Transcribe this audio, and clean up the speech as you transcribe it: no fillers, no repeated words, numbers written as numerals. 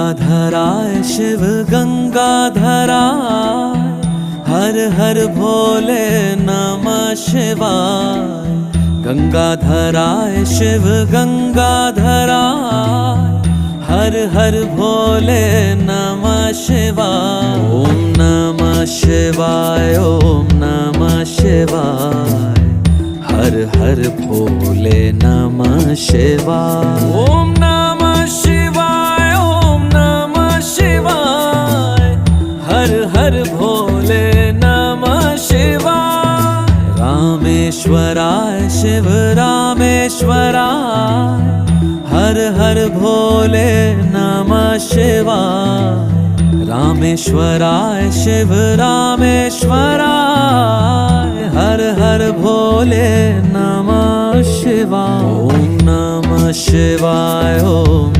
गंगाधराय शिव गंगाधराय, हर हर भोले नमः शिवाय। गंगाधराय शिव गंगाधराय, हर हर भोले नमः शिवाय। ओम नमः शिवाय, ओम नमः शिवाय, हर हर भोले नमः शिवाय। ओम नमः शिवाय, ओम नमः शिवाय, हर हर भोले नमः शिवाय। रामेश्वराय शिव रामेश्वराय, हर हर भोले नमः शिवाय। रामेश्वराय शिव रामेश्वराय, हर हर भोले नमः शिवाय। ओम नमः शिवाय, ओम